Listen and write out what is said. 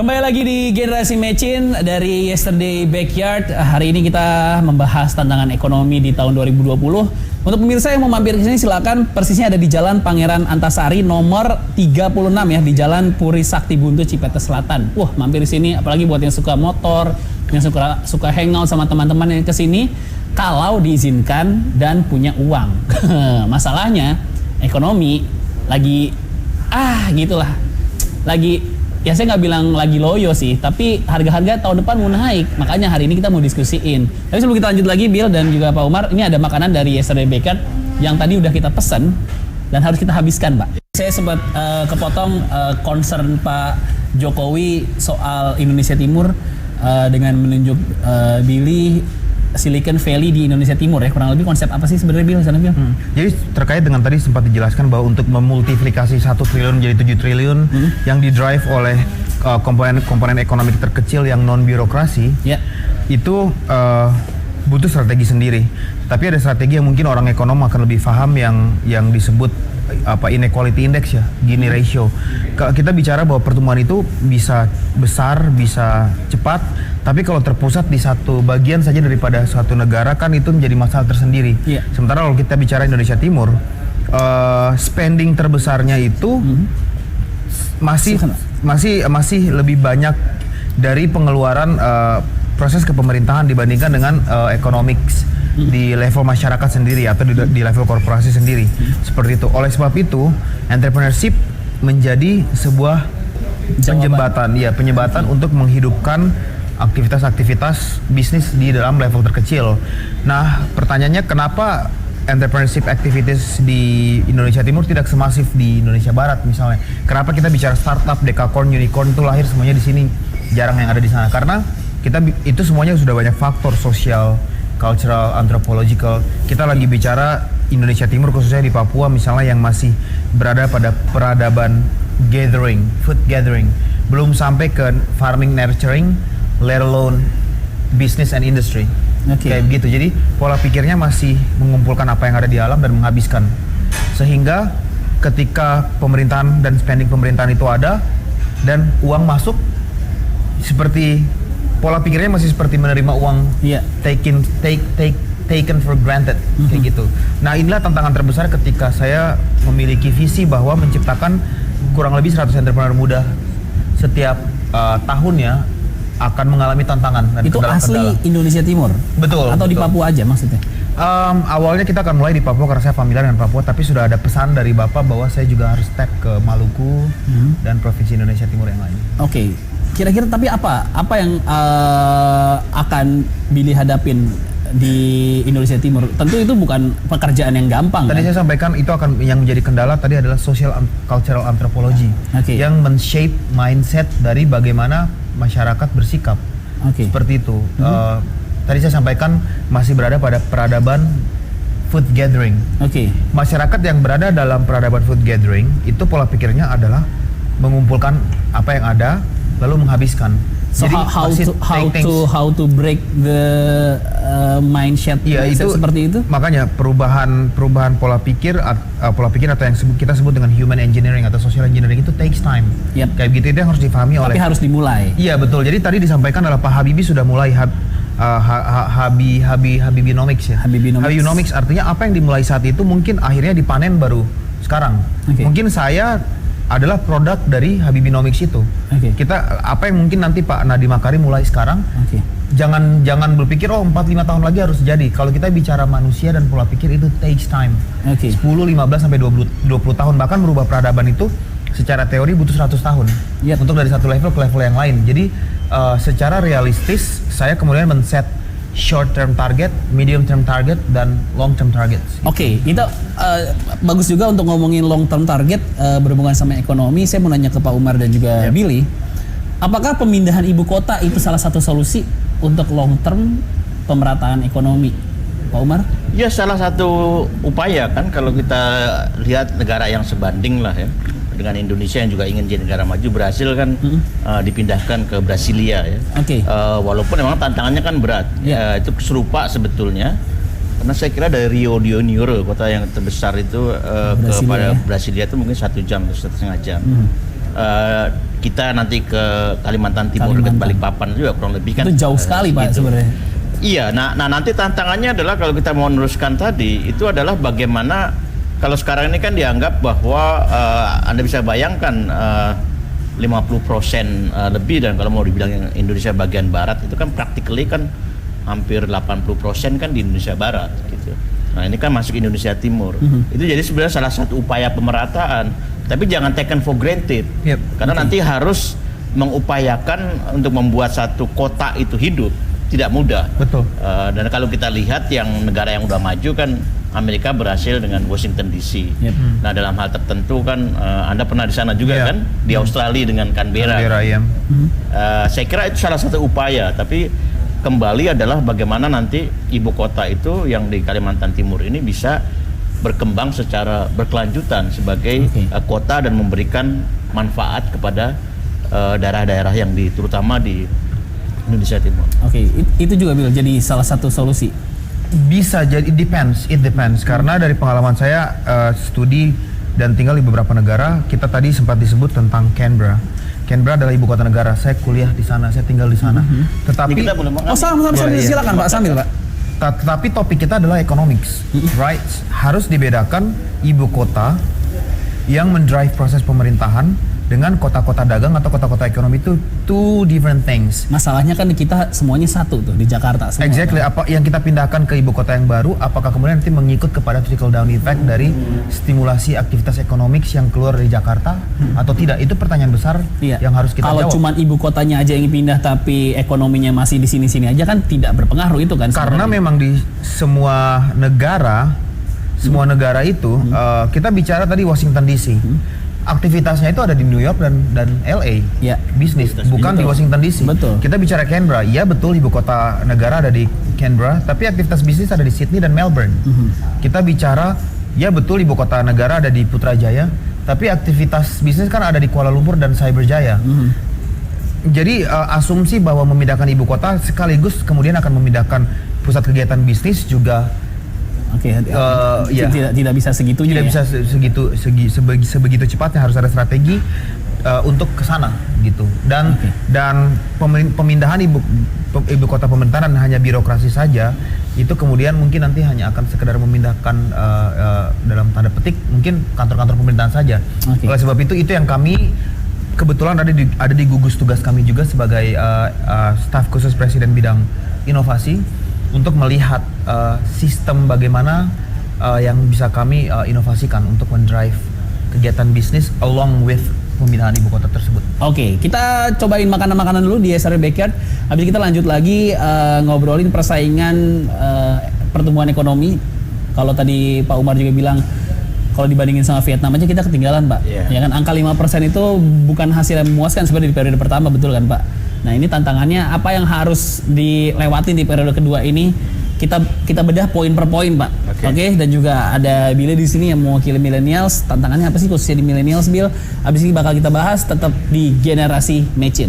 Kembali lagi di Generasi Mecin dari Yesterday Backyard. Hari ini kita membahas tantangan ekonomi di tahun 2020. Untuk pemirsa yang mau mampir ke sini silakan, persisnya ada di Jalan Pangeran Antasari nomor 36 ya, di Jalan Puri Sakti Buntu Cipete Selatan. Wah, mampir di sini apalagi buat yang suka motor, yang suka hangout sama teman-teman yang ke sini kalau diizinkan dan punya uang. Masalahnya ekonomi lagi gitulah. Ya saya nggak bilang lagi loyo sih, tapi harga-harga tahun depan mau naik. Makanya hari ini kita mau diskusiin. Tapi sebelum kita lanjut lagi, Bill dan juga Pak Umar, ini ada makanan dari Yesterday Backyard yang tadi udah kita pesen dan harus kita habiskan, Pak. Saya sempat kepotong concern Pak Jokowi soal Indonesia Timur dengan menunjuk Billy Silicon Valley di Indonesia Timur ya. Kurang lebih konsep apa sih sebenarnya, Bill? Sana, Bill? Jadi terkait dengan tadi sempat dijelaskan bahwa untuk memultiplikasi 1 triliun menjadi 7 triliun yang didrive oleh komponen ekonomi terkecil yang non birokrasi, itu butuh strategi sendiri. Tapi ada strategi yang mungkin orang ekonom akan lebih paham yang disebut inequality index ya, Gini ratio. Kita bicara bahwa pertumbuhan itu bisa besar, bisa cepat, tapi kalau terpusat di satu bagian saja daripada suatu negara kan itu menjadi masalah tersendiri. Sementara kalau kita bicara Indonesia Timur, spending terbesarnya itu masih lebih banyak dari pengeluaran proses kepemerintahan dibandingkan dengan economics di level masyarakat sendiri atau di level korporasi sendiri. Seperti itu. Oleh sebab itu, entrepreneurship menjadi sebuah penyebatan untuk menghidupkan aktivitas-aktivitas bisnis di dalam level terkecil. Nah, pertanyaannya kenapa entrepreneurship activities di Indonesia Timur tidak semasif di Indonesia Barat misalnya? Kenapa kita bicara startup, decacorn, unicorn itu lahir semuanya di sini, jarang yang ada di sana? Karena itu semuanya sudah banyak faktor sosial, cultural, anthropological. Kita lagi bicara Indonesia Timur khususnya di Papua misalnya yang masih berada pada peradaban food gathering, belum sampai ke farming nurturing, let alone business and industry. Kayak begitu. Jadi pola pikirnya masih mengumpulkan apa yang ada di alam dan menghabiskan. Sehingga ketika pemerintahan dan spending pemerintahan itu ada dan uang masuk, seperti pola pikirnya masih seperti menerima uang taken for granted kayak gitu. Nah, inilah tantangan terbesar ketika saya memiliki visi bahwa menciptakan kurang lebih 100 entrepreneur muda setiap tahunnya akan mengalami tantangan dan itu kendala-kendala. Asli Indonesia Timur? Betul. Atau di Papua aja maksudnya? Awalnya kita akan mulai di Papua karena saya familiar dengan Papua, tapi sudah ada pesan dari Bapak bahwa saya juga harus step ke Maluku dan provinsi Indonesia Timur yang lain. Kira-kira tapi apa yang akan Billy hadapin di Indonesia Timur? Tentu itu bukan pekerjaan yang gampang. Tadi saya sampaikan itu akan yang menjadi kendala tadi adalah social cultural anthropology yang men-shape mindset dari bagaimana masyarakat bersikap. Seperti itu. Tadi saya sampaikan masih berada pada peradaban food gathering. Masyarakat yang berada dalam peradaban food gathering itu pola pikirnya adalah mengumpulkan apa yang ada lalu menghabiskan. So jadi how to break the mindset itu seperti itu. Makanya perubahan pola pikir atau yang kita sebut dengan human engineering atau social engineering itu takes time. Kayak gitu, itu yang harus difahami oleh. Tapi harus dimulai. Iya betul. Jadi tadi disampaikan adalah Pak Habibie sudah mulai Habibinomics ya. Habibinomics artinya apa yang dimulai saat itu mungkin akhirnya dipanen baru sekarang. Mungkin saya adalah produk dari Habibinomics itu. Kita apa yang mungkin nanti Pak Nadiem Makarim mulai sekarang. Jangan berpikir 4-5 tahun lagi harus jadi. Kalau kita bicara manusia dan pola pikir itu takes time. 10, 15 sampai 20 tahun, bahkan merubah peradaban itu secara teori butuh 100 tahun. Untuk dari satu level ke level yang lain. Jadi secara realistis saya kemudian men-set short term target, medium term target, dan long term target. Itu bagus juga untuk ngomongin long term target berhubungan sama ekonomi. Saya mau nanya ke Pak Umar dan juga Billy, apakah pemindahan ibu kota itu salah satu solusi untuk long term pemerataan ekonomi? Pak Umar? Ya, salah satu upaya kan kalau kita lihat negara yang sebanding lah ya dengan Indonesia yang juga ingin jadi negara maju, berhasil kan dipindahkan ke Brasilia ya. Walaupun memang tantangannya kan berat. Itu serupa sebetulnya karena saya kira dari Rio de Janeiro, kota yang terbesar itu kepada Brasilia itu mungkin 1 jam atau 1,5 jam. kita nanti ke Kalimantan Timur ke Balikpapan juga kurang lebih kan. Itu jauh sekali Pak sebenarnya. Iya, nah nanti tantangannya adalah kalau kita mau meneruskan tadi itu adalah bagaimana kalau sekarang ini kan dianggap bahwa Anda bisa bayangkan 50% lebih, dan kalau mau dibilang Indonesia bagian barat itu kan practically kan hampir 80% kan di Indonesia Barat gitu. Nah ini kan masuk Indonesia Timur. Itu jadi sebenarnya salah satu upaya pemerataan. Tapi jangan taken for granted. Karena nanti harus mengupayakan untuk membuat satu kota itu hidup tidak mudah. Betul. Dan kalau kita lihat yang negara yang udah maju kan Amerika berhasil dengan Washington DC. Nah dalam hal tertentu kan Anda pernah di sana juga kan, di Australia dengan Canberra. Saya kira itu salah satu upaya. Tapi kembali adalah bagaimana nanti ibu kota itu yang di Kalimantan Timur ini bisa berkembang secara berkelanjutan sebagai kota dan memberikan manfaat kepada daerah-daerah yang terutama di Indonesia Timur. Itu juga Bill jadi salah satu solusi. Bisa jadi, it depends. Karena dari pengalaman saya studi dan tinggal di beberapa negara, kita tadi sempat disebut tentang Canberra. Canberra adalah ibu kota negara. Saya kuliah di sana, saya tinggal di sana. Tetapi silakan Pak, sambil Pak. Tetapi topik kita adalah economics, right? Harus dibedakan ibu kota yang mendrive proses pemerintahan dengan kota-kota dagang atau kota-kota ekonomi itu two different things. Masalahnya kan kita semuanya satu tuh di Jakarta semua. Exactly. Apa yang kita pindahkan ke ibu kota yang baru, apakah kemudian nanti mengikut kepada trickle down effect dari stimulasi aktivitas ekonomi yang keluar dari Jakarta atau tidak? Itu pertanyaan besar yang harus kita jawab. Kalau cuma ibu kotanya aja yang pindah tapi ekonominya masih di sini-sini aja kan tidak berpengaruh itu kan. Karena memang di semua negara itu kita bicara tadi Washington DC. Aktivitasnya itu ada di New York dan LA, bisnis, bukan di Washington DC. Betul. Kita bicara Canberra, ya betul ibu kota negara ada di Canberra, tapi aktivitas bisnis ada di Sydney dan Melbourne. Kita bicara, ya betul ibu kota negara ada di Putrajaya, tapi aktivitas bisnis kan ada di Kuala Lumpur dan Cyberjaya. Jadi asumsi bahwa memindahkan ibu kota sekaligus kemudian akan memindahkan pusat kegiatan bisnis juga. Tidak bisa segitunya. Tidak bisa sebegitu cepatnya, harus ada strategi untuk ke sana gitu. Dan pemindahan ibu kota pemerintahan hanya birokrasi saja, itu kemudian mungkin nanti hanya akan sekedar memindahkan dalam tanda petik mungkin kantor-kantor pemerintahan saja. Oleh sebab itu yang kami kebetulan ada di gugus tugas kami juga sebagai staf khusus Presiden bidang inovasi, untuk melihat sistem bagaimana yang bisa kami inovasikan untuk mendrive kegiatan bisnis along with pemindahan ibu kota tersebut. Kita cobain makanan-makanan dulu di SRD Backyard. Habis kita lanjut lagi ngobrolin persaingan pertumbuhan ekonomi. Kalau tadi Pak Umar juga bilang kalau dibandingin sama Vietnam aja kita ketinggalan Pak. Ya kan, angka 5% itu bukan hasil yang memuaskan sebenarnya di periode pertama, betul kan Pak? Nah ini tantangannya apa yang harus dilewatin di periode kedua ini, kita bedah poin per poin Pak. Dan juga ada Bill di sini yang mewakili millennials. Tantangannya apa sih khususnya di millennials Bill? Abis ini bakal kita bahas tetap di generasi Mecin.